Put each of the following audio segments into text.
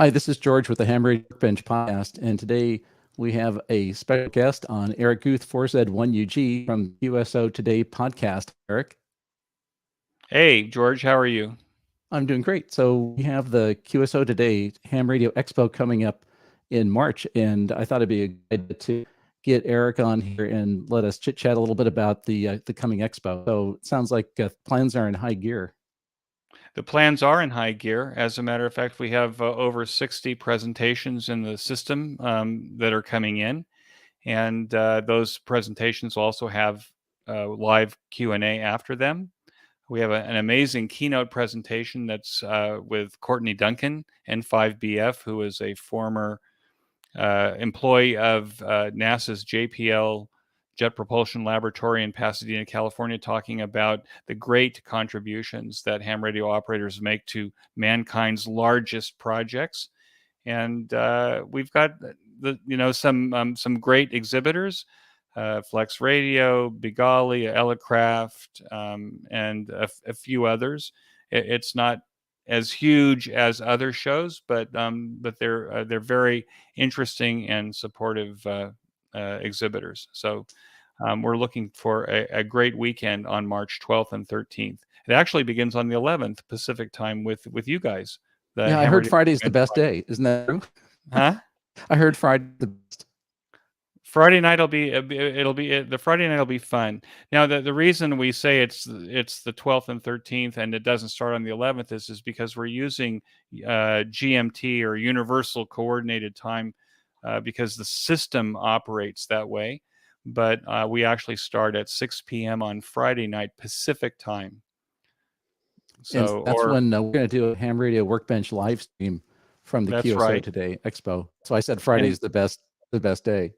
Hi, this is George with the Ham Radio Workbench podcast, and today we have a special guest on Eric Guth, 4Z1UG from QSO Today podcast. Eric, Hey, George, how are you? I'm doing great. So we have the QSO Today Ham Radio Expo coming up in March, and I thought it'd be a good idea to get Eric on here and let us chit chat a little bit about the coming expo. So it sounds like plans are in high gear. The plans are in high gear. As a matter of fact, we have over 60 presentations in the system that are coming in, and those presentations also have live Q&A after them. We have an amazing keynote presentation that's with Courtney Duncan, N5BF, who is a former employee of NASA's JPL Jet Propulsion Laboratory in Pasadena, California, talking about the great contributions that ham radio operators make to mankind's largest projects. And we've got some great exhibitors, Flex Radio, Bigali, Elecraft, and a few others. It's not as huge as other shows, but they're very interesting and supportive exhibitors. So we're looking for a great weekend on March 12th and 13th. It actually begins on the 11th Pacific time with you guys. The Yeah, I Ham heard Radio Friday's the Event best Friday. day. Isn't that true? Huh? I heard Friday the best. Friday night the Friday night will be fun. Now the reason we say it's the 12th and 13th and it doesn't start on the 11th is because we're using GMT or Universal Coordinated Time because the system operates that way. But we actually start at 6 p.m. on Friday night Pacific time. And So that's or when we're going to do a Ham Radio Workbench live stream from the That's QSO right. Today Expo. So I said Friday And is the best day.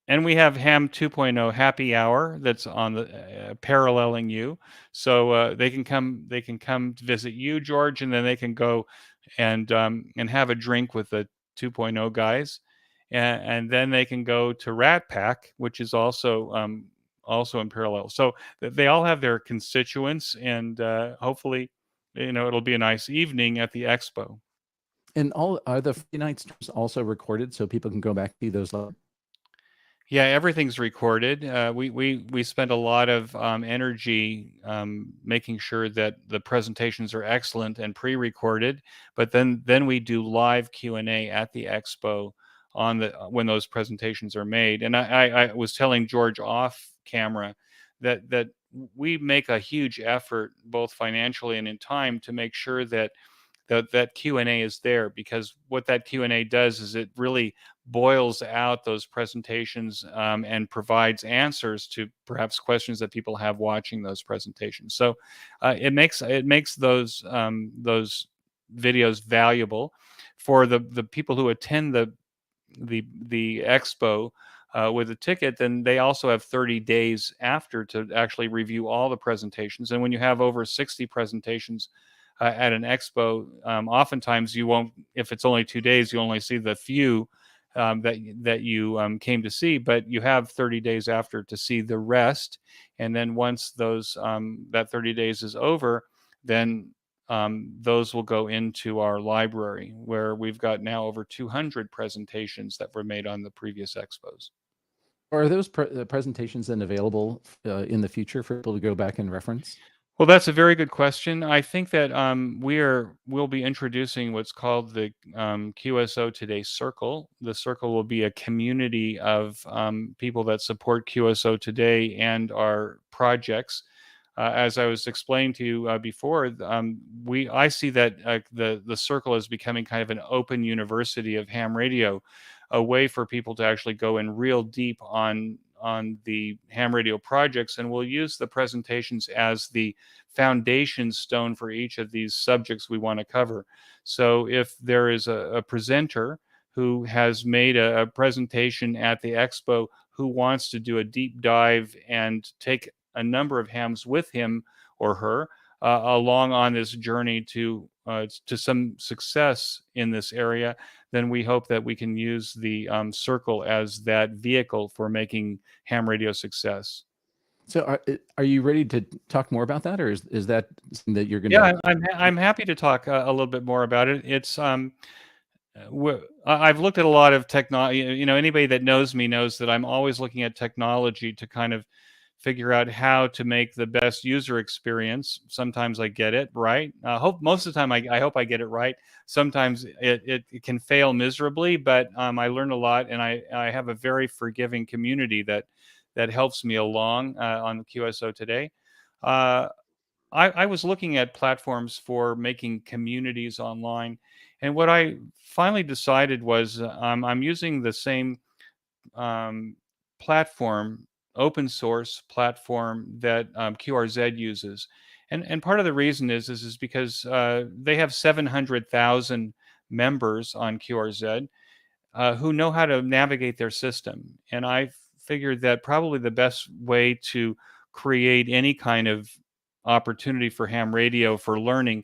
And we have Ham 2.0 happy hour that's on the paralleling you, so they can come to visit you, George, and then they can go and have a drink with the 2.0 guys, and then they can go to Rat Pack, which is also in parallel. So they all have their constituents, and hopefully, it'll be a nice evening at the expo. And all are the Friday night streams also recorded so people can go back to those live? Yeah, everything's recorded. We spend a lot of energy making sure that the presentations are excellent and pre-recorded, but then we do live Q&A at the expo on the when those presentations are made. And I was telling George off camera that we make a huge effort, both financially and in time, to make sure that that Q&A is there, because what that Q&A does is it really boils out those presentations and provides answers to perhaps questions that people have watching those presentations. So it makes those videos valuable for the people who attend the expo with a ticket. Then they also have 30 days after to actually review all the presentations. And when you have over 60 presentations at an expo, oftentimes you won't, if it's only 2 days, you only see the few that you came to see, but you have 30 days after to see the rest. And then once that 30 days is over, then those will go into our library, where we've got now over 200 presentations that were made on the previous expos. Are those presentations then available in the future for people to go back and reference? Well, that's a very good question. I think that we'll be introducing what's called the QSO Today Circle. The Circle will be a community of people that support QSO Today and our projects. As I was explaining to you before, I see that the Circle is becoming kind of an open university of ham radio, a way for people to actually go in real deep on the ham radio projects, and we'll use the presentations as the foundation stone for each of these subjects we want to cover. So if there is a presenter who has made a presentation at the expo who wants to do a deep dive and take a number of hams with him or her along on this journey to some success in this area, then we hope that we can use the circle as that vehicle for making ham radio success. So are you ready to talk more about that, or is that something that you're going Yeah, to? I'm happy to talk a little bit more about it. It's I've looked at a lot of technology. Anybody that knows me knows that I'm always looking at technology to kind of figure out how to make the best user experience. Sometimes I get it right. Hope most of the time I hope I get it right. Sometimes it can fail miserably, but I learn a lot, and I have a very forgiving community that helps me along on QSO Today. Uh, I was looking at platforms for making communities online, and what I finally decided was I'm using the same um, platform, open source platform that QRZ uses, and part of the reason is because they have 700,000 members on QRZ who know how to navigate their system. And I figured that probably the best way to create any kind of opportunity for ham radio for learning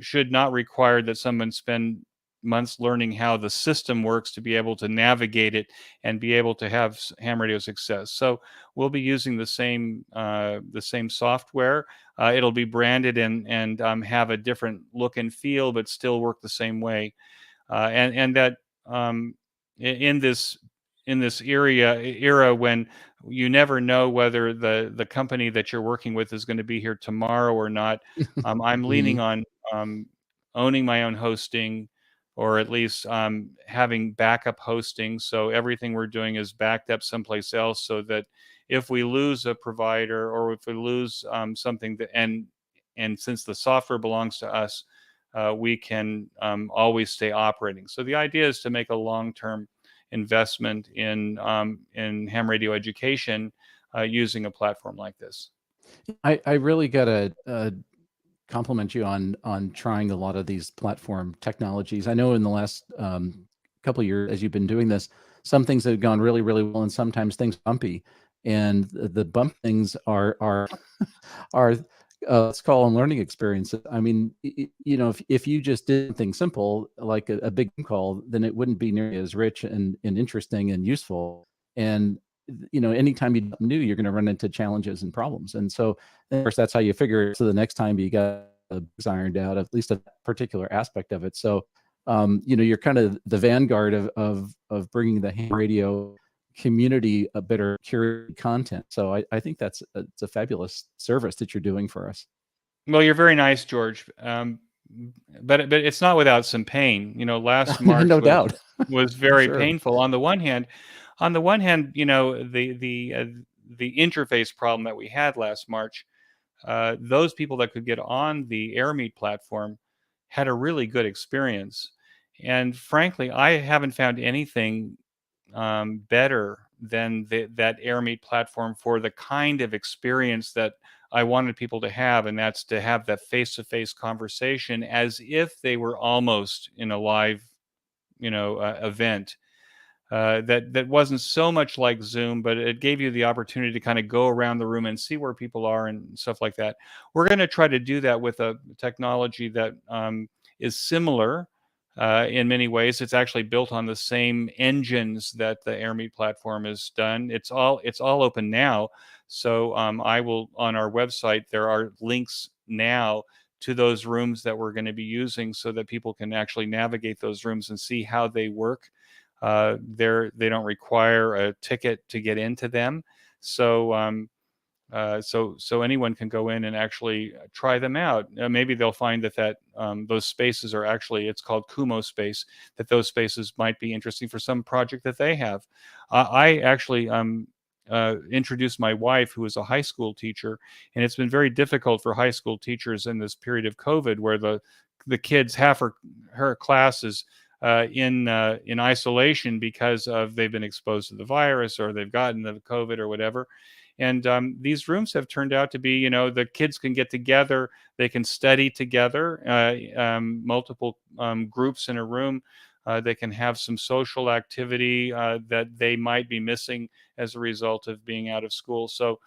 should not require that someone spend months learning how the system works to be able to navigate it and be able to have ham radio success. So we'll be using the same software. It'll be branded and have a different look and feel, but still work the same way. And that um, in this era when you never know whether the company that you're working with is going to be here tomorrow or not, I'm leaning Mhm. on um, owning my own hosting, or at least having backup hosting, so everything we're doing is backed up someplace else, so that if we lose a provider or if we lose something and since the software belongs to us, we can always stay operating. So the idea is to make a long-term investment in ham radio education using a platform like this. I really gotta compliment you on trying a lot of these platform technologies. I know in the last couple of years, as you've been doing this, some things have gone really, really well, and sometimes things bumpy. And the bump things are are let's call them learning experiences. I mean, if you just did something simple like a big call, then it wouldn't be nearly as rich and interesting and useful. And anytime you do something new, you're going to run into challenges and problems. And so, of course, that's how you figure it. So the next time you got the bugs ironed out, at least a particular aspect of it. So, you're kind of the vanguard of bringing the ham radio community a better curated content. So I think it's a fabulous service that you're doing for us. Well, you're very nice, George. But it's not without some pain. Last March No doubt. was I'm very sure. painful. On the one hand, the interface problem that we had last March, those people that could get on the AirMeet platform had a really good experience. And frankly, I haven't found anything better than that AirMeet platform for the kind of experience that I wanted people to have, and that's to have that face-to-face conversation as if they were almost in a live, event. That wasn't so much like Zoom, but it gave you the opportunity to kind of go around the room and see where people are and stuff like that. We're going to try to do that with a technology that is similar in many ways. It's actually built on the same engines that the AirMeet platform has done. It's all open now, so I will on our website there are links now to those rooms that we're going to be using so that people can actually navigate those rooms and see how they work. They don't require a ticket to get into them, so so anyone can go in and actually try them out. Maybe they'll find that those spaces are actually, it's called Kumo Space, that those spaces might be interesting for some project that they have. I actually introduced my wife, who is a high school teacher, and it's been very difficult for high school teachers in this period of COVID, where the kids, half her class is in isolation because of they've been exposed to the virus or they've gotten the COVID or whatever. And these rooms have turned out to be, the kids can get together, they can study together, multiple groups in a room. They can have some social activity that they might be missing as a result of being out of school. So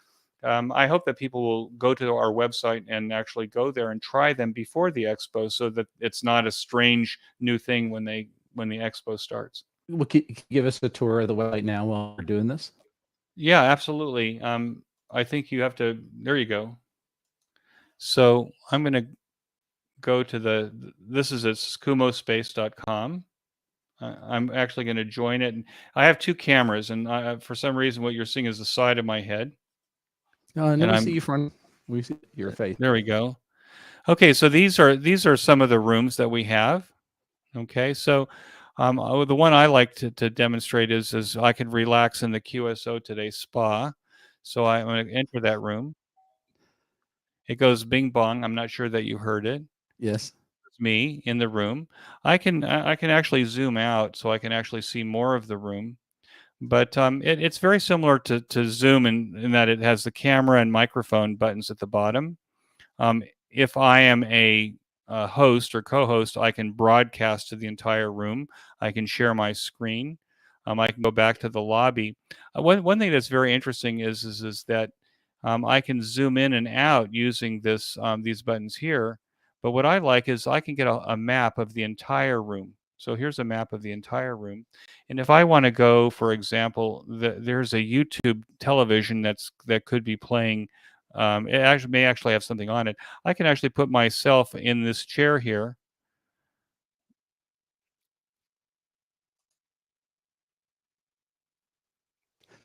I hope that people will go to our website and actually go there and try them before the expo, so that it's not a strange new thing when the expo starts. Well, can you give us a tour of the website now while we're doing this? Yeah, absolutely. I think you have to. There you go. So I'm going to go to this is at kumospace.com. I'm actually going to join it. And I have two cameras, and for some reason, what you're seeing is the side of my head. And then And we see you front. We see your face. there we go. Okay, so these are some of the rooms that we have. Okay, so the one I like to demonstrate is I can relax in the QSO Today Spa. So I'm going to enter that room. It goes bing bong. I'm not sure that you heard it. Yes. It's me in the room. I can actually zoom out so I can actually see more of the room. But it's very similar to Zoom in that it has the camera and microphone buttons at the bottom. Um, if I am a host or co-host, I can broadcast to the entire room. I can share my screen. I can go back to the lobby. One thing that's very interesting is that I can zoom in and out using these buttons here. But what I like is I can get a map of the entire room. So here's a map of the entire room. And if I want to go, for example, there's a YouTube television that could be playing. It actually may actually have something on it. I can actually put myself in this chair here.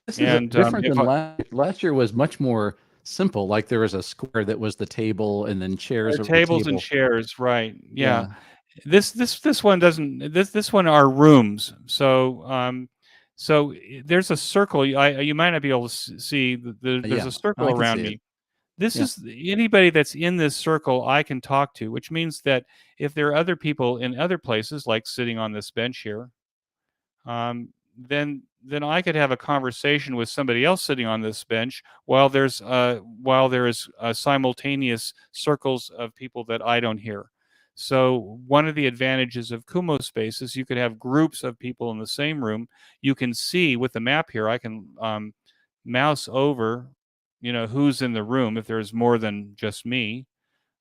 This is And different if than last year was much more simple. Like there was a square that was the table, and then chairs over the tables and table. chairs, right? Yeah. Yeah. This one doesn't. This one are rooms. So there's a circle. You might not be able to see. There's Yeah. a circle I can around see it. me. This Yeah. is anybody that's in this circle I can talk to, which means that if there are other people in other places, like sitting on this bench here, um, then I could have a conversation with somebody else sitting on this bench while there is simultaneous circles of people that I don't hear. So one of the advantages of Kumo Space is you could have groups of people in the same room. You can see with the map here. I can mouse over, who's in the room if there's more than just me,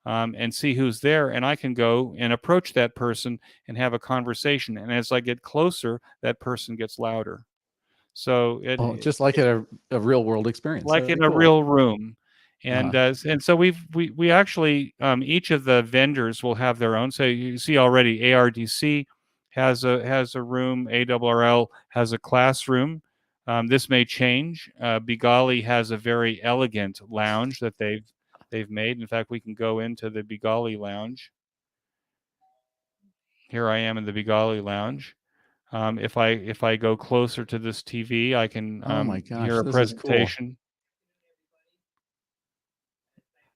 and see who's there. And I can go and approach that person and have a conversation. And as I get closer, that person gets louder. So Oh, just like a real world experience. like That'd be in a cool. real room. Uh-huh. And so we actually each of the vendors will have their own. So you see already ARDC has a room, ARRL has a classroom. This may change. Bigali has a very elegant lounge that they've made. In fact, we can go into the Bigali lounge. Here I am in the Bigali lounge. If I go closer to this TV, I can Oh my hear gosh, a this is cool. presentation.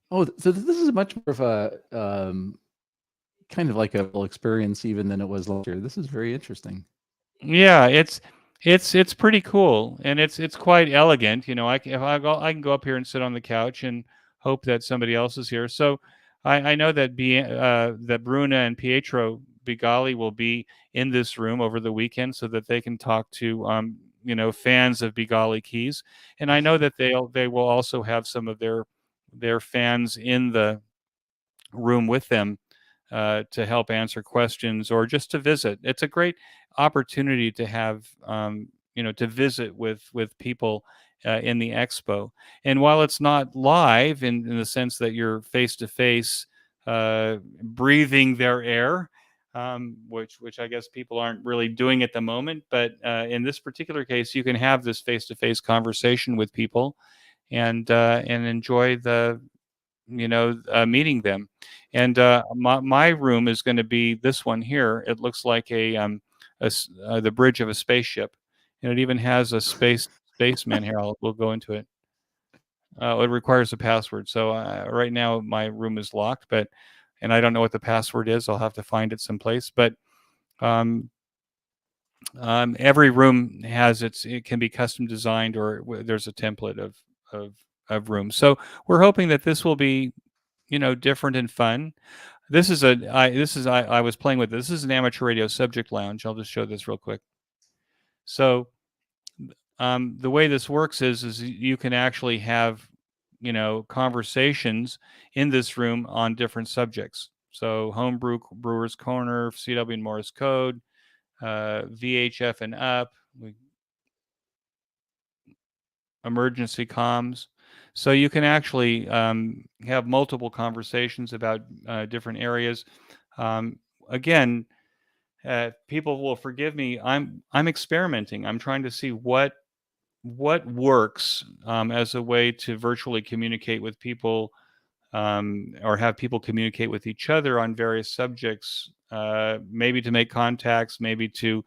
Oh, so this is much more of a kind of like a full experience even than it was last year. This is very interesting. Yeah, it's pretty cool, and it's quite elegant. If I can go up here and sit on the couch and hope that somebody else is here. So I know that Bruna and Pietro Bigali will be in this room over the weekend so that they can talk to fans of Bigali keys, and I know that they will also have some of their fans in the room with them to help answer questions or just to visit. It's a great opportunity to have, to visit with people in the expo. And while it's not live in the sense that you're face to face, breathing their air, which I guess people aren't really doing at the moment, but in this particular case, you can have this face to face conversation with people and enjoy meeting them. And my room is going to be this one here. It looks like the bridge of a spaceship, and it even has a spaceman here. We'll go into it. It requires a password. So right now my room is locked, and I don't know what the password is. I'll have to find it someplace. But um, every room it can be custom designed, or there's a template of rooms. So we're hoping that this will be different and fun. I was playing with this. This is an amateur radio subject lounge. I'll just show this real quick. So the way this works is you can actually have conversations in this room on different subjects. So homebrew brewers corner, CW and Morse code, VHF and up, emergency comms. So you can actually have multiple conversations about different areas. Again, people will forgive me. I'm experimenting. I'm trying to see what works as a way to virtually communicate with people, or have people communicate with each other on various subjects. Maybe to make contacts, maybe to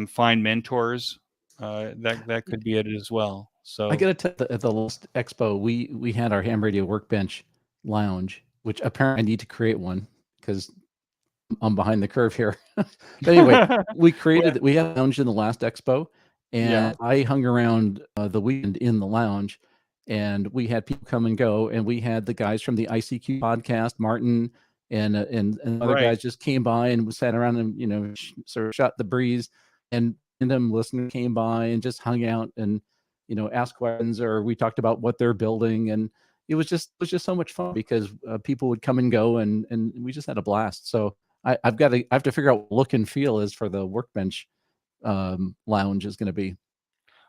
find mentors. That could be it as well. I So got to tell you, at the last expo, we had our ham radio workbench lounge, which apparently I need to create one because I'm behind the curve here. But anyway, we well, we had a lounge in the last expo, yeah, and I hung around the weekend in the lounge, and we had people come and go, and we had the guys from the ICQ podcast, Martin and other right. guys just came by and sat around and sort of shot the breeze, and random listeners came by and just hung out and asked questions, or we talked about what they're building, and it was just so much fun because people would come and go, and we just had a blast. So I have to figure out what look and feel is for the workbench lounge is going to be.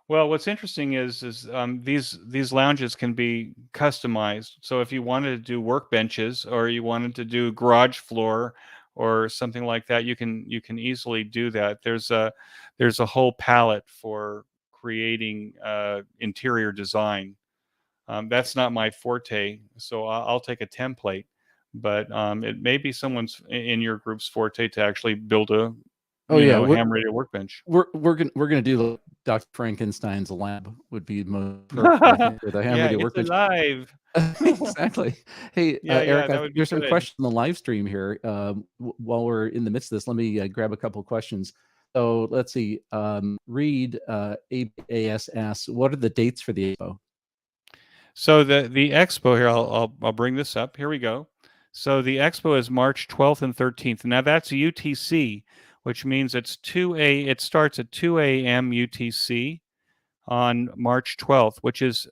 Well, what's interesting is these lounges can be customized. So if you wanted to do workbenches, or you wanted to do garage floor or something like that, you can easily do that. There's a whole palette for creating interior design. That's not my forte, so I'll take a template. But it may be someone's in your group's forte to actually build a Oh yeah, ham radio workbench. we're gonna do Dr. Frankenstein's lab would be most perfect, I think, with a ham Yeah, radio it's workbench. alive. Exactly. Hey, Yeah, yeah, Eric, that would be there's some good. questions on the live stream here. While we're in the midst of this, let me grab a couple questions. So let's see. Reed ABAS asks, what are the dates for the expo? So the expo here, I'll bring this up. Here we go. So the expo is March 12th and 13th. Now that's UTC, which means it starts at 2 a.m. UTC on March 12th, which is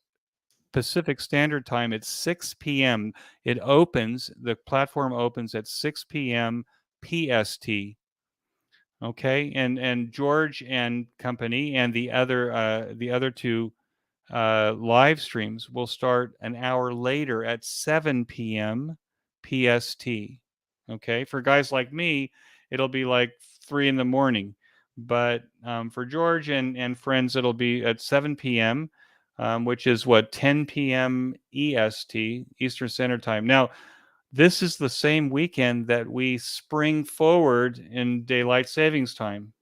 Pacific Standard Time at 6 p.m. The platform opens at 6 p.m. PST. Okay, and George and company and the other two live streams will start an hour later at 7 p.m. PST. Okay, for guys like me, it'll be like 3 in the morning, but for George and friends, it'll be at 7 p.m., which is what, 10 p.m. EST, Eastern Standard Time. Now, this is the same weekend that we spring forward in daylight savings time.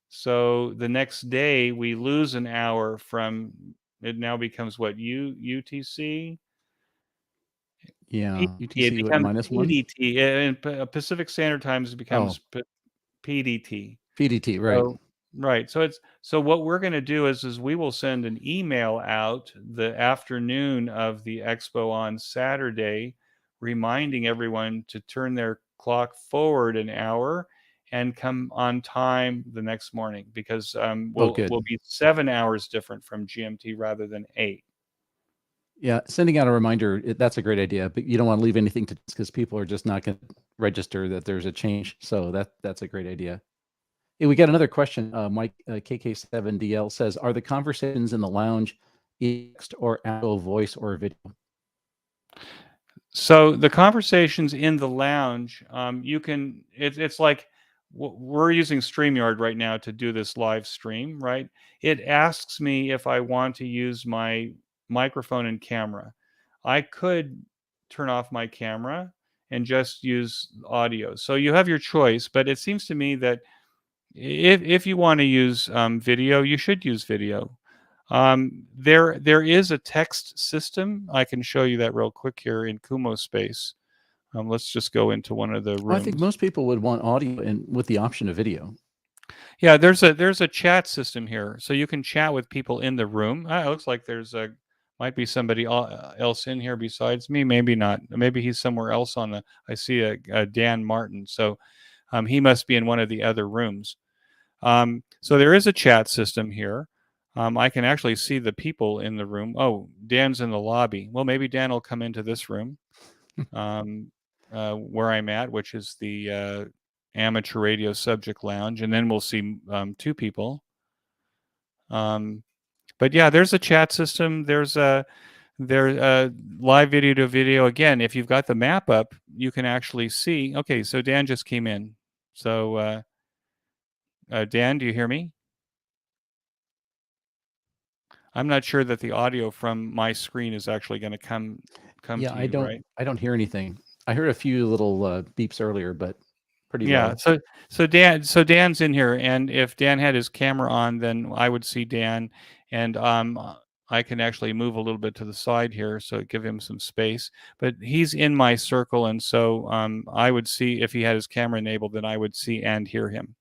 So the next day we lose an hour from it. Now becomes what, UTC? Yeah, PDT, it UTC what becomes -1? PDT. In Pacific Standard Times, it Oh, becomes PDT. PDT, right. So right. So what we're going to do is we will send an email out the afternoon of the expo on Saturday, reminding everyone to turn their clock forward an hour and come on time the next morning, because Oh, we'll good. be 7 hours different from GMT rather than 8. Yeah, sending out a reminder, that's a great idea, but you don't want to leave anything to because people are just not going to register that there's a change. So that's a great idea. Hey, we got another question. Mike KK7DL says, "Are the conversations in the lounge text or actual voice or video?" So the conversations in the lounge, you can. It's like we're using StreamYard right now to do this live stream, right? It asks me if I want to use my microphone and camera. I could turn off my camera and just use audio. So you have your choice, but it seems to me that if you want to use video, you should use video. There is a text system. I can show you that real quick here in Kumo Space. Let's just go into one of the I think rooms. most people would want audio and with the option of video. Yeah, there's a chat system here, so you can chat with people in the room. It looks like might be somebody else in here besides me. Maybe not. Maybe he's somewhere else on the. I see a Dan Martin, so he must be in one of the other rooms. So there is a chat system here. I can actually see the people in the room. Oh, Dan's in the lobby. Well, maybe Dan will come into this room um, where I'm at, which is the Amateur Radio Subject Lounge, and then we'll see two people. But yeah, there's a chat system. There's live video to video. Again, if you've got the map up, you can actually see. Okay, so Dan just came in. So, Dan, do you hear me? I'm not sure that the audio from my screen is actually going to come Yeah, to you, right? I don't hear anything. I heard a few little beeps earlier, but pretty Yeah. low. So Dan's in here, and if Dan had his camera on, then I would see Dan, and I can actually move a little bit to the side here, so give him some space. But he's in my circle, and so I would see if he had his camera enabled, then I would see and hear him.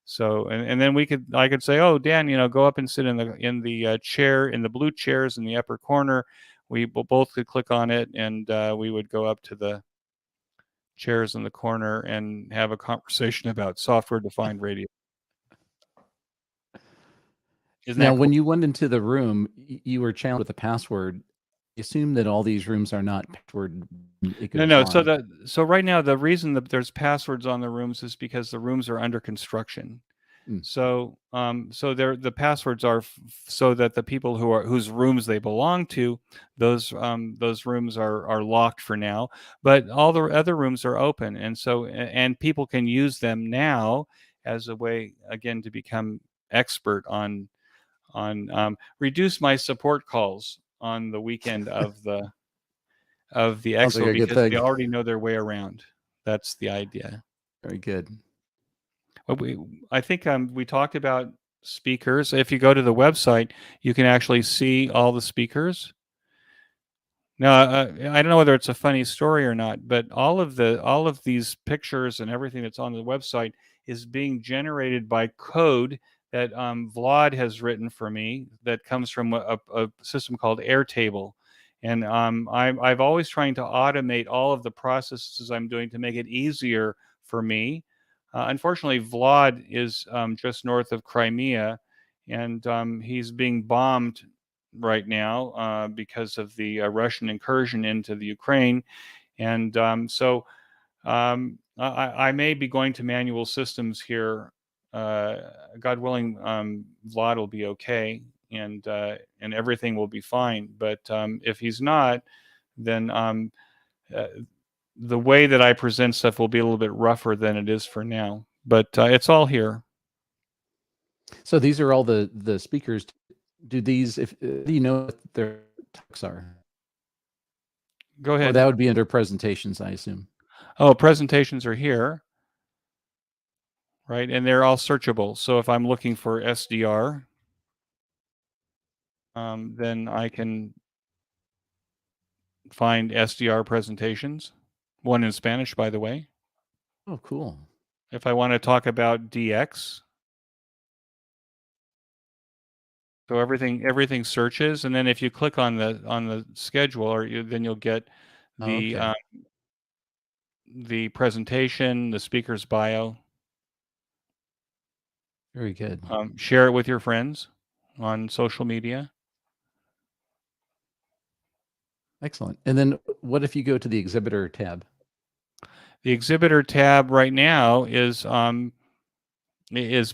So and then I could say, oh Dan, go up and sit in the chair, in the blue chairs in the upper corner. We both could click on it, and we would go up to the chairs in the corner and have a conversation about software defined radio. Isn't Now, that when cool? you went into the room, you were challenged with the password. I assume that all these rooms are not password. It No, goes no. So live. the so right now the reason that there's passwords on the rooms is because the rooms are under construction. Mm. So the passwords are so that the people whose rooms they belong to, those rooms are locked for now. But all the other rooms are open, and people can use them now as a way again to become expert on reduce my support calls on the weekend of the Sounds like Expo a good because they thing. already know their way around. That's the idea. Very good. But I think we talked about speakers. If you go to the website, you can actually see all the speakers. Now, I don't know whether it's a funny story or not, but all of these pictures and everything that's on the website is being generated by code that Vlad has written for me that comes from a system called Airtable. And I've always trying to automate all of the processes I'm doing to make it easier for me. Unfortunately, Vlad is just north of Crimea, and he's being bombed right now because of the Russian incursion into the Ukraine. And I may be going to manual systems here. God willing, Vlad will be okay, and everything will be fine. But if he's not, then uh, the way that I present stuff will be a little bit rougher than it is for now. But it's all here. So these are all the speakers. Do these? If do you know what their talks are? Go Or ahead. that would be under presentations, I assume. Oh, presentations are here, right? And they're all searchable. So if I'm looking for SDR, then I can find SDR presentations. One in Spanish, by the way. Oh, cool. If I want to talk about DX, so everything searches, and then if you click on the schedule, then you'll get Oh, the okay. the presentation, the speaker's bio. Very good. Share it with your friends on social media. Excellent. And then what if you go to the exhibitor tab? The exhibitor tab right now is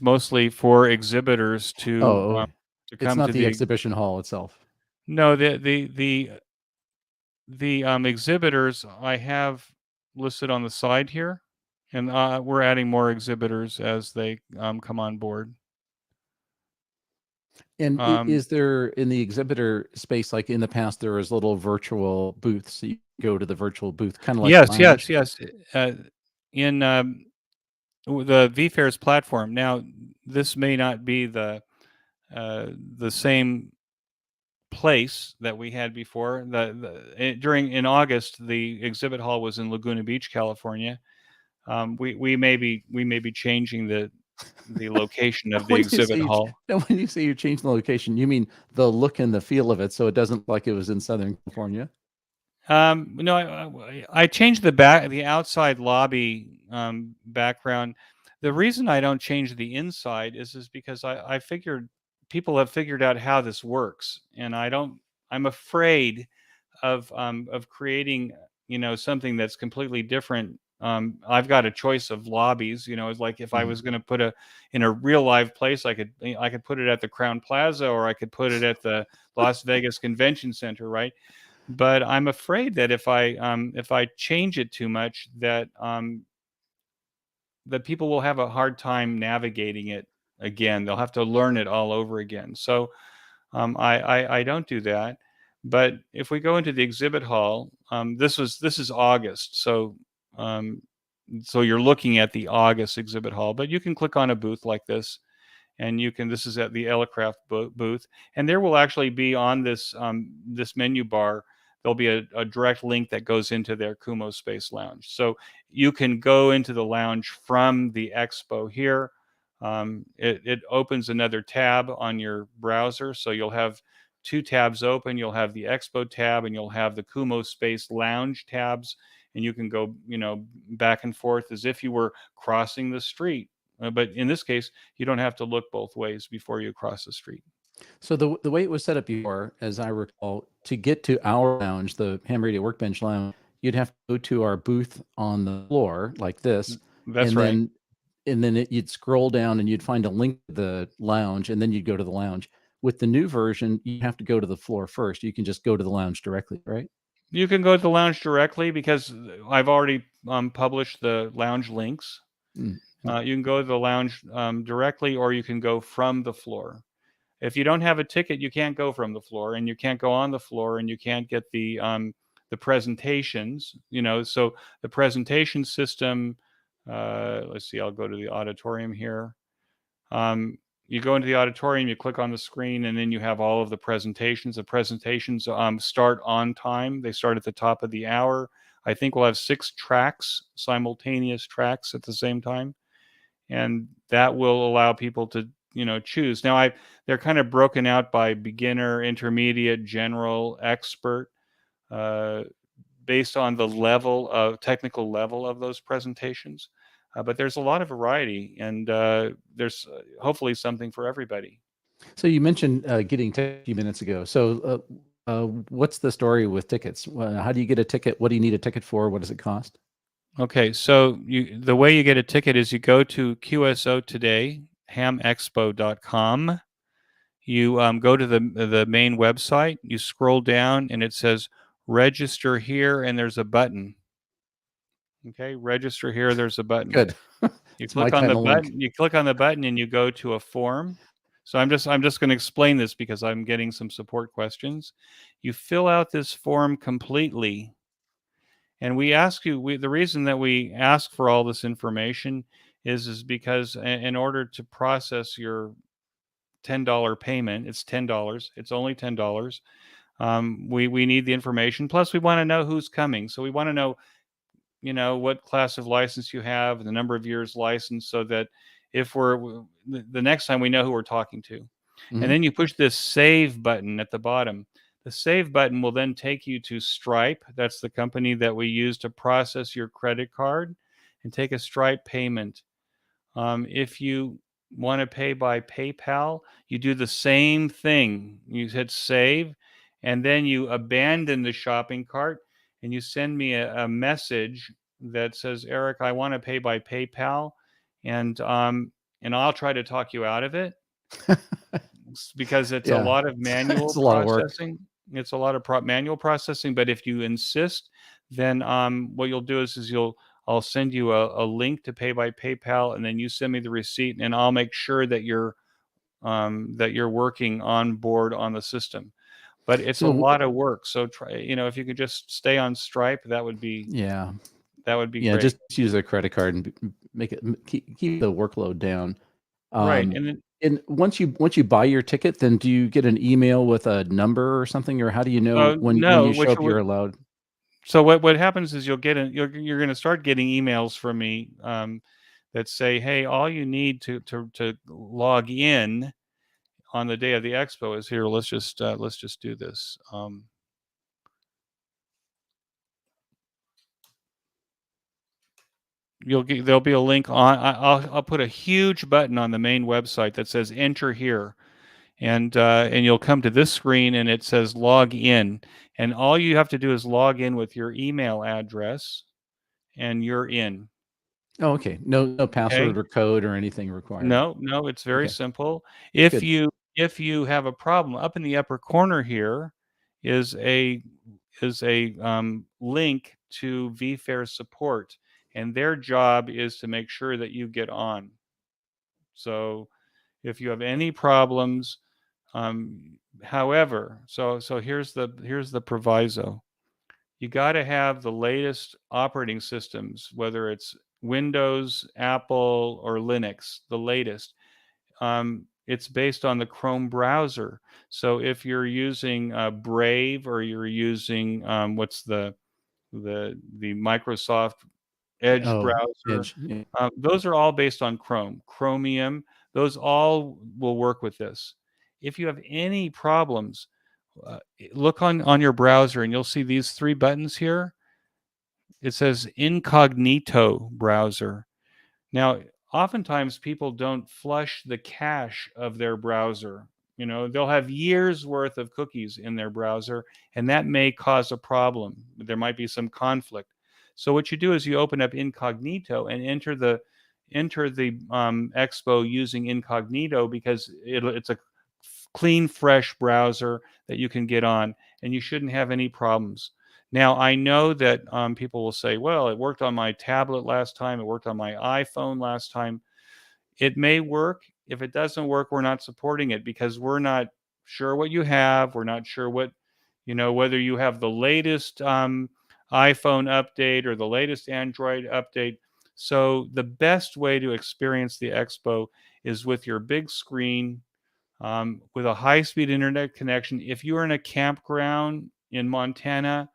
mostly for exhibitors Oh, to it's come not to the the exhibition hall itself. no the exhibitors I have listed on the side here, and we're adding more exhibitors as they come on board. And Um, is there in the exhibitor space, like in the past, there was little virtual booths. So you go to the virtual booth, kind of like a yes, lounge. yes, yes. In the vFairs platform. Now, this may not be the same place that we had before. During in August, the exhibit hall was in Laguna Beach, California. We may be changing the location of the When you say exhibit hall. no, when you say you're changing the location, you mean the look and the feel of it, so it doesn't look like it was in Southern California. No, I changed the outside lobby background. The reason I don't change the inside is because I figured people have figured out how this works, and I don't. I'm afraid of creating something that's completely different. I've got a choice of lobbies. It's like if I Mhm. was going to put in a real live place, I could put it at the Crown Plaza, or I could put it at the Las Vegas Convention Center, right? But I'm afraid that if I change it too much, that that people will have a hard time navigating it again. They'll have to learn it all over again. So I don't do that. But if we go into the exhibit hall, this is August, um, so you're looking at the August exhibit hall. But you can click on a booth like this, and you can. This is at the Elecraft booth, and there will actually be on this menu bar. There'll be a direct link that goes into their Kumo Space lounge. So you can go into the lounge from the Expo here. It opens another tab on your browser, so you'll have two tabs open. You'll have the Expo tab, and you'll have the Kumo Space lounge tabs, and you can go, back and forth as if you were crossing the street. But in this case, you don't have to look both ways before you cross the street. So the way it was set up before, as I recall, to get to our lounge, the Ham Radio Workbench Lounge, you'd have to go to our booth on the floor like this, That's and right. then you'd scroll down and you'd find a link to the lounge, and then you'd go to the lounge. With the new version, you have to go to the floor first. You can just go to the lounge directly, right? You can go to the lounge directly because I've already published the lounge links. Mm. You can go to the lounge directly, or you can go from the floor. If you don't have a ticket, you can't go from the floor, and you can't go on the floor, and you can't get the presentations. So the presentation system. Let's see. I'll go to the auditorium here. You go into the auditorium, you click on the screen, and then you have all of the presentations. The presentations start on time. They start at the top of the hour. I think we'll have 6 tracks, simultaneous tracks at the same time, and that will allow people to choose. Now they're kind of broken out by beginner, intermediate, general, expert, uh, based on the technical level of those presentations. But there's a lot of variety, and there's hopefully something for everybody. So you mentioned getting tickets a few minutes ago. So what's the story with tickets? How do you get a ticket? What do you need a ticket for? What does it cost? Okay, so the way you get a ticket is you go to QSO Today, hamexpo.com. You go to the main website, you scroll down, and it says register here, and there's a button. Okay, register here, there's a button. Good. You It's my click on kind the of link. button, and you go to a form. So I'm just going to explain this because I'm getting some support questions. You fill out this form completely, and we ask you, the reason that we ask for all this information is because in order to process your $10 payment, it's $10. It's only $10. We need the information. Plus, we want to know who's coming. So we want to know, what class of license you have, the number of years license, so that if the next time we know who we're talking to. And Mhm. then you push this save button at the bottom. The save button will then take you to Stripe. That's the company that we use to process your credit card and take a Stripe payment. If you want to pay by PayPal, you do the same thing. You hit save, and then you abandon the shopping cart, and you send me a message that says, Eric, I want to pay by PayPal, and I'll try to talk you out of it because it's a Yeah, lot of manual it's a lot of work. processing. It's a lot of manual processing, but if you insist, then what you'll do is I'll send you a link to pay by PayPal, and then you send me the receipt, and I'll make sure that you're working on board on the system. But it's a So lot of work. So try, if you could just stay on Stripe, that would be yeah, great. just use a credit card and make it keep the workload down. Right, Um, and then and once you buy your ticket, then do you get an email with a number or something, or how do you know when no, you show up, you're allowed? so what happens is you're going to start getting emails from me that say, hey, all you need to log in on the day of the expo is here. Let's just do this. There'll be a link on. I'll put a huge button on the main website that says enter here, and you'll come to this screen, and it says log in, and all you have to do is log in with your email address, and you're in. Oh, okay. No Okay. password or code or anything required. No, no, it's very Okay, simple. If good. you have a problem, up in the upper corner here is a link to vFair support, and their job is to make sure that you get on. So if you have any problems, however, so here's the proviso. You got to have the latest operating systems, whether it's Windows, Apple, or Linux, the latest. It's based on the Chrome browser. So if you're using Brave, or you're using what's the Microsoft Edge Oh, browser, Edge. Yeah. those are all based on Chrome, Chromium. Those all will work with this. If you have any problems, uh, look on your browser and you'll see these three buttons here. It says incognito browser. Now, oftentimes people don't flush the cache of their browser. You know, they'll have years worth of cookies in their browser, and that may cause a problem. There might be some conflict. So what you do is you open up incognito and enter the Expo using incognito, because it's a clean, fresh browser that you can get on, and you shouldn't have any problems. Now, I know that people will say, well, it worked on my tablet last time, it worked on my iPhone last time. It may work. If it doesn't work, we're not supporting it, because we're not sure what you have. We're not sure whether you have the latest iPhone update or the latest Android update. So the best way to experience the Expo is with your big screen, with a high-speed internet connection. If you are in a campground in Montana,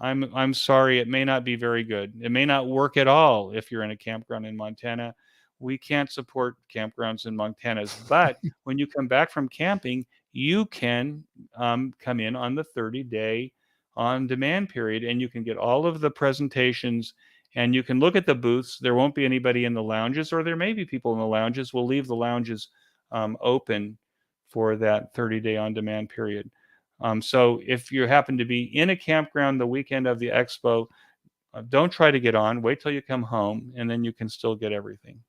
I'm sorry, it may not be very good. It may not work at all if you're in a campground in Montana. We can't support campgrounds in Montana's, but when you come back from camping, you can come in on the 30-day on-demand period, and you can get all of the presentations, and you can look at the booths. There won't be anybody in the lounges, or there may be people in the lounges. We'll leave the lounges open for that 30-day on-demand period. So if you happen to be in a campground the weekend of the Expo, don't try to get on. Wait till you come home, and then you can still get everything.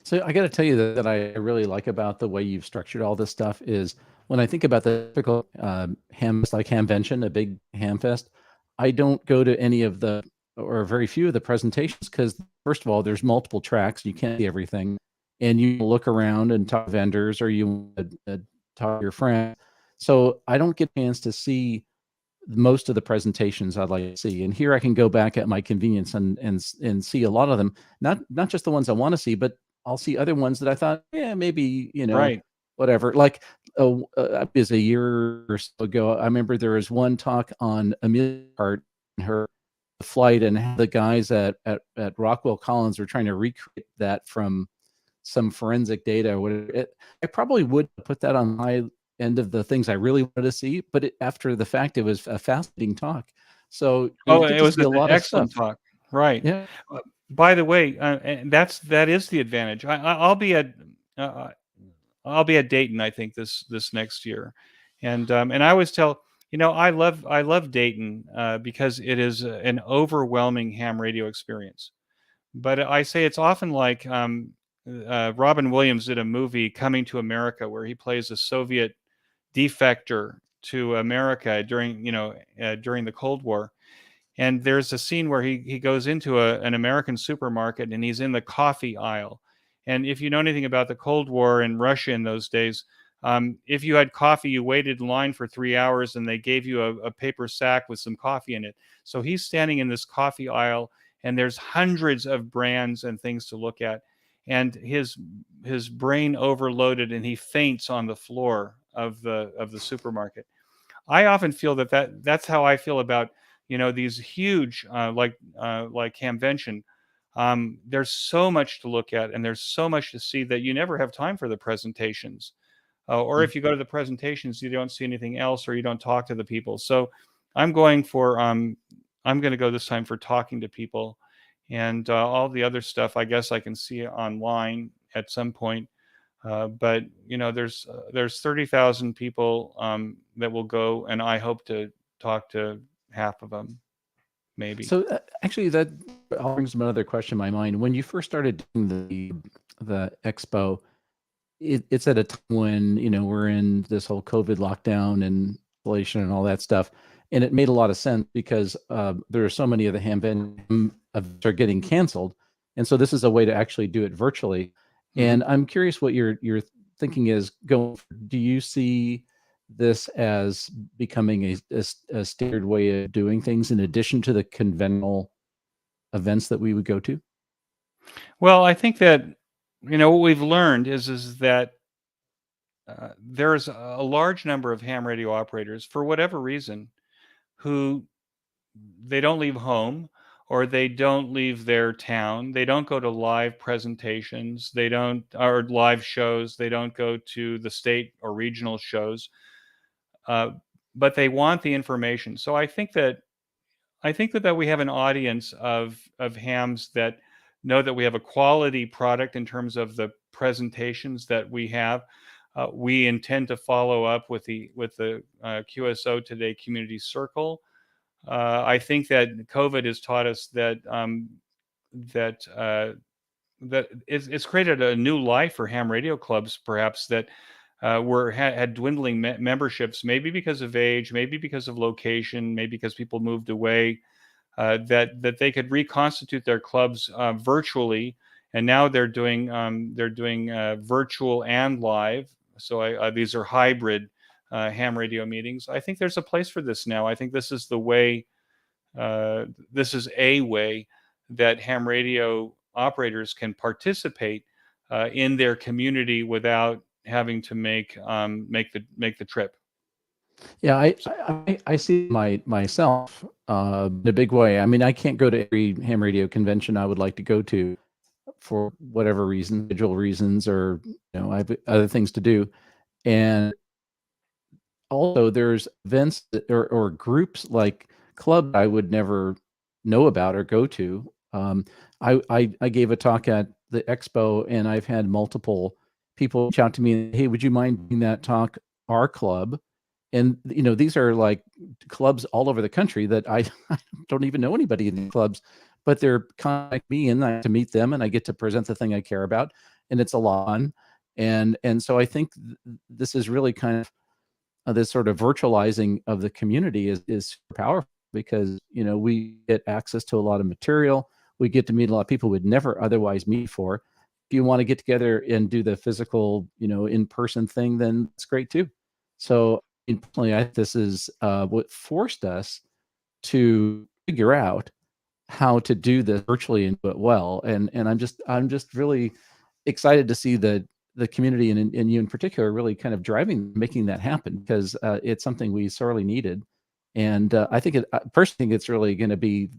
So I got to tell you that I really like about the way you've structured all this stuff is when I think about the typical ham, like Hamvention, a big ham fest, I don't go to any of the or very few of the presentations because first of all, there's multiple tracks, you can't see everything, and you look around and talk to vendors or you talk to your friends. So I don't get a chance to see most of the presentations I'd like to see. And here I can go back at my convenience and see a lot of them, not just the ones I want to see, but I'll see other ones that I thought, yeah, maybe, Right. whatever. Like is a year or so ago, I remember there was one talk on Amelia Earhart and her flight and how the guys at Rockwell Collins were trying to recreate that from some forensic data or whatever. I probably would put that on my end of the things I really wanted to see, but after the fact, it was a fascinating talk. So you Oh, get it to was see an a lot of excellent stuff. talk. Right. Yeah. By the way, and that is the advantage. Uh, I'll be at Dayton, I think, this next year, and I always tell, I love Dayton because it is an overwhelming ham radio experience. But I say it's often like Robin Williams did a movie, Coming to America, where he plays a Soviet defector to America during the Cold War. And there's a scene where he goes into an American supermarket and he's in the coffee aisle. And if you know anything about the Cold War in Russia in those days, if you had coffee, you waited in line for 3 hours and they gave you a paper sack with some coffee in it. So he's standing in this coffee aisle and there's hundreds of brands and things to look at. And his brain overloaded and he faints on the floor of the supermarket. I often feel that's how I feel about these huge like Hamvention. There's so much to look at and there's so much to see that you never have time for the presentations. Or Mm. if you go to the presentations, you don't see anything else or you don't talk to the people. So I'm going for I'm going to go this time for talking to people, and all the other stuff I guess I can see online at some point. But there's 30,000 people that will go, and I hope to talk to half of them, maybe. So actually, that brings another question in my mind. When you first started doing the expo, it's at a time when we're in this whole COVID lockdown and isolation and all that stuff. and it made a lot of sense because there are so many of the ham events are getting canceled, and so this is a way to actually do it virtually. Hmm. And I'm curious what your thinking is going. Do you see this as becoming a standard way of doing things in addition to the conventional events that we would go to? Well, I think that what we've learned is that there's a large number of ham radio operators, for whatever reason, who they don't leave home, or they don't leave their town. They don't go to live presentations. They don't, or live shows. They don't go to the state or regional shows. Uh, but they want the information. So I think that we have an audience of hams that know that we have a quality product in terms of the presentations that we have. We intend to follow up with the QSO Today Community Circle. I think that COVID has taught us that it's created a new life for ham radio clubs, perhaps that had dwindling memberships, maybe because of age, maybe because of location, maybe because people moved away. That they could reconstitute their clubs virtually, and now they're doing virtual and live. So these are hybrid ham radio meetings. I think there's a place for this now. I think this is the way. This is a way that ham radio operators can participate in their community without having to make the trip. Yeah, I see myself in a big way. I mean, I can't go to every ham radio convention I would like to go to for whatever reason, individual reasons, or I have other things to do. And also, there's events or groups like club I would never know about or go to. I gave a talk at the Expo, and I've had multiple people reach out to me. Hey, would you mind doing that talk? Our club, and these are like clubs all over the country that I, I don't even know anybody in the clubs, but they're contact me, and I get to meet them, and I get to present the thing I care about, and it's a lot of fun. And so I think this is really kind of this sort of virtualizing of the community is powerful because we get access to a lot of material. We get to meet a lot of people we'd never otherwise meet for. If you want to get together and do the physical, in-person thing, then it's great too. So, personally, this is what forced us to figure out how to do this virtually and do it well. And I'm just really excited to see the community and you in particular really kind of driving making that happen because it's something we sorely needed. And I personally think it's really going to be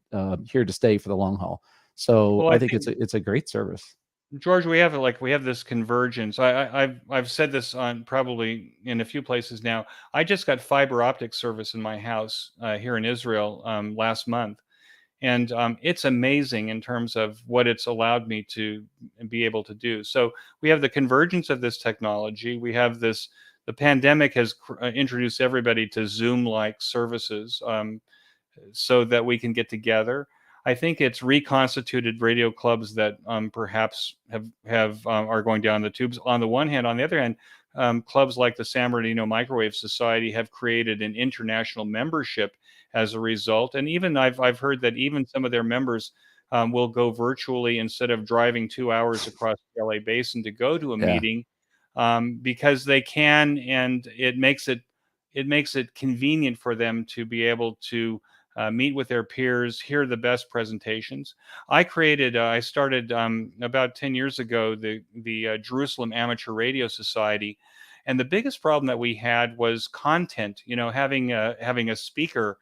here to stay for the long haul. So Well, I I think think, it's a great service. George, we have this convergence. I've said this on probably in a few places now. I just got fiber optic service in my house here in Israel last month, and it's amazing in terms of what it's allowed me to be able to do. So we have the convergence of this technology. We have this. The pandemic has introduced everybody to Zoom-like services. So that we can get together. I think it's reconstituted radio clubs that perhaps have are going down the tubes. On the one hand, on the other hand, clubs like the San Bernardino Microwave Society have created an international membership as a result. And even I've heard that even some of their members will go virtually instead of driving 2 hours across the LA basin to go to a Yeah. meeting because they can, and it makes it convenient for them to be able to meet with their peers, hear the best presentations. I started about 10 years ago the Jerusalem Amateur Radio Society, and the biggest problem that we had was content. Having a speaker,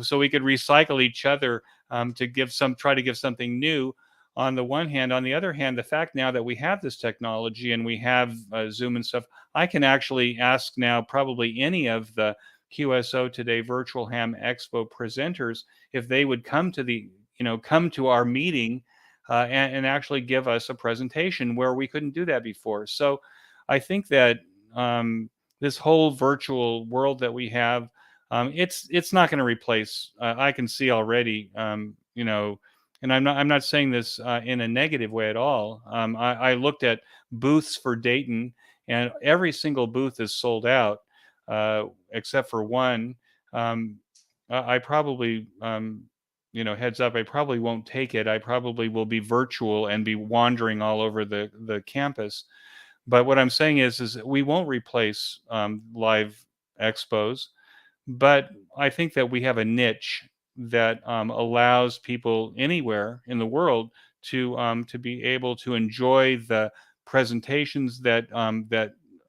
so we could recycle each other to try to give something new. On the one hand, on the other hand, the fact now that we have this technology and we have Zoom and stuff, I can actually ask now probably any of the QSO Today Virtual Ham Expo presenters if they would come to our meeting and actually give us a presentation where we couldn't do that before. So I think that this whole virtual world that we have, it's not going to replace. I can see already, and I'm not saying this in a negative way at all. I looked at booths for Dayton, and every single booth is sold out except for one. I probably, heads up, I probably won't take it. I probably will be virtual and be wandering all over the campus. But what I'm saying is that we won't replace live expos, but I think that we have a niche that allows people anywhere in the world to be able to enjoy the presentations that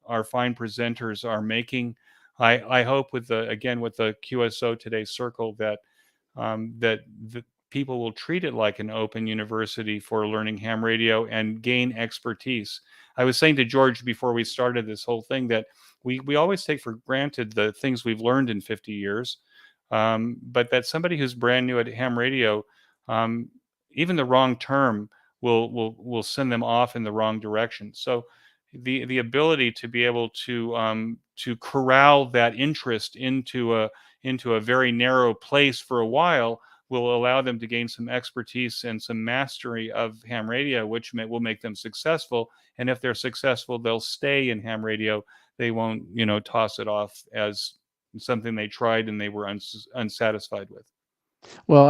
our fine presenters are making. I hope with the QSO Today Circle that the people will treat it like an open university for learning ham radio and gain expertise. I was saying to George before we started this whole thing that we always take for granted the things we've learned in 50 years, but that somebody who's brand new at ham radio, um, even the wrong term will send them off in the wrong direction. So the ability to be able to corral that interest into a very narrow place for a while will allow them to gain some expertise and some mastery of ham radio, which will make them successful. And if they're successful, they'll stay in ham radio. They won't, toss it off as something they tried and they were unsatisfied with. Well,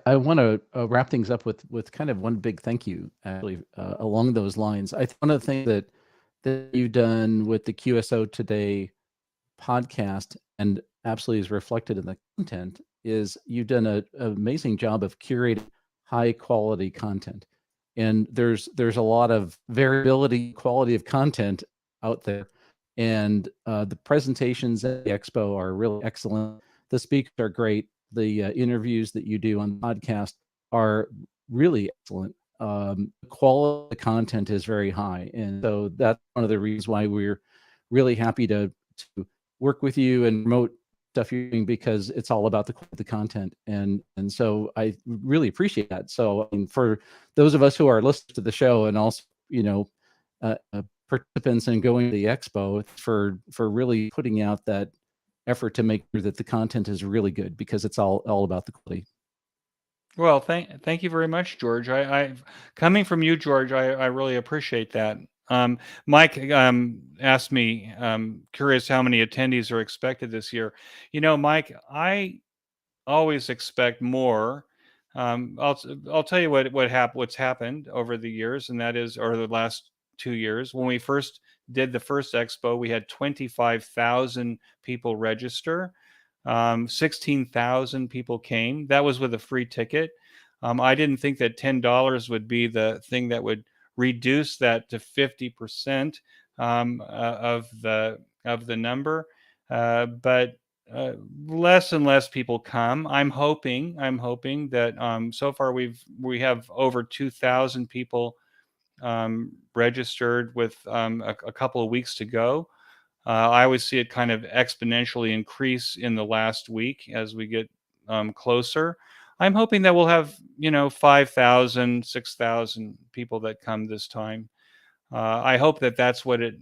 I want to wrap things up with kind of one big thank you, actually, along those lines. One of the things that you've done with the QSO Today podcast and absolutely is reflected in the content is you've done an amazing job of curating high quality content. And there's a lot of variability, quality of content out there. And the presentations at the expo are really excellent. The speakers are great. The interviews that you do on the podcast are really excellent. The quality of the content is very high. And so that's one of the reasons why we're really happy to work with you and promote stuff you're doing, because it's all about the content. And so I really appreciate that. So I mean, for those of us who are listening to the show and also, participants in going to the expo, for really putting out that effort to make sure that the content is really good, because it's all about the quality. Well, thank you very much, George. I coming from you, George, I really appreciate that. Mike asked me, curious how many attendees are expected this year. Mike, I always expect more. I'll tell you what's happened over the years, and that is, or the last 2 years. When we first did the first expo, we had 25,000 people register. 16,000 people came. That was with a free ticket. I didn't think that $10 would be the thing that would reduce that to 50% of the number, but less and less people come. I'm hoping that so far we have over 2,000 people registered with a couple of weeks to go. I always see it kind of exponentially increase in the last week as we get closer. I'm hoping that we'll have 5,000, 6,000 people that come this time. I hope that that's what it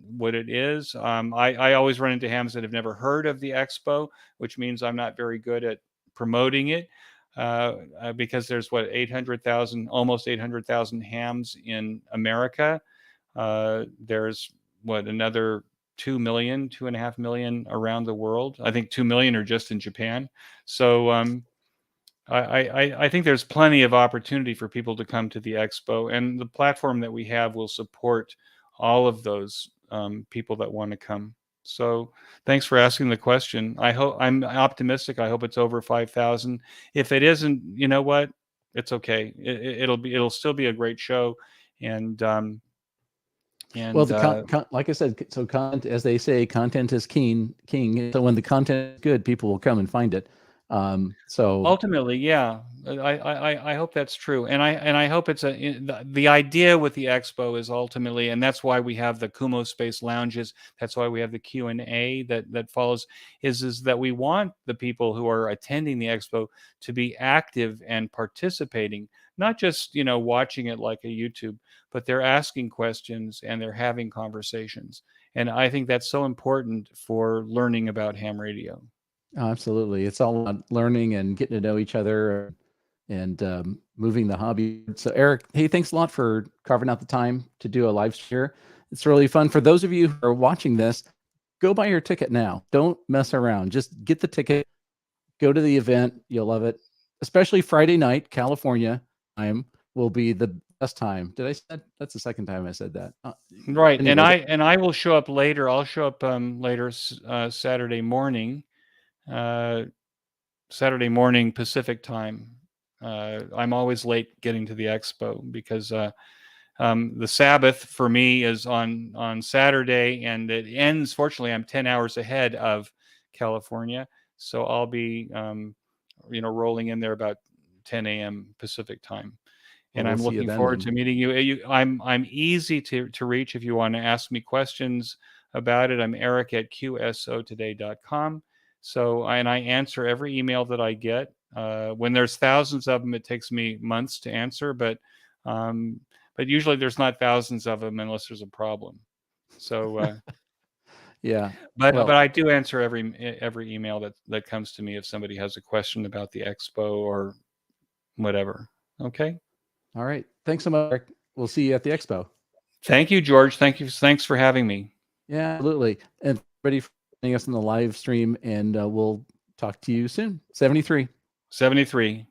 is. I always run into hams that have never heard of the expo, which means I'm not very good at promoting it, because there's 800,000, almost 800,000 hams in America. There's another 2 million, 2.5 million around the world. I think 2 million are just in Japan. So I think there's plenty of opportunity for people to come to the expo, and the platform that we have will support all of those people that want to come. So thanks for asking the question. I'm optimistic. I hope it's over 5,000. If it isn't, you know what? It's okay. It'll still be a great show, and Well, like I said, so content, as they say, content is king. So when the content is good, people will come and find it. So ultimately, yeah, I hope that's true, and I hope it's the idea with the expo is ultimately, and that's why we have the Kumo Space lounges. That's why we have the Q&A that follows. Is that we want the people who are attending the expo to be active and participating, not just watching it like a YouTube, but they're asking questions and they're having conversations, and I think that's so important for learning about ham radio. absolutely, it's all about learning and getting to know each other and moving the hobby. So Eric, hey, thanks a lot for carving out the time to do a live share. It's really fun. For those of you who are watching this, go buy your ticket now. Don't mess around. Just get the ticket. Go to the event. You'll love it. Especially Friday night, California time will be the best time. Did I say that? That's the second time I said that. Right. Anyways, And I will show up later. I'll show up later Saturday morning. Saturday morning Pacific time. I'm always late getting to the expo because the Sabbath for me is on Saturday, and it ends. Fortunately, I'm 10 hours ahead of California, so I'll be rolling in there about 10 a.m. Pacific time. And we'll I'm see you looking then. forward to meeting you. I'm easy to reach if you want to ask me questions about it. I'm Eric at QSOtoday.com. So, and I answer every email that I get. When there's thousands of them, it takes me months to answer, but usually there's not thousands of them unless there's a problem. So, yeah. but Well, I do answer every email that comes to me if somebody has a question about the expo or whatever. Okay. all right. Thanks so much, Eric. We'll see you at the expo. Thank you, George. Thanks for having me. Yeah, absolutely. And ready for joining us in the live stream, and we'll talk to you soon. 73. 73.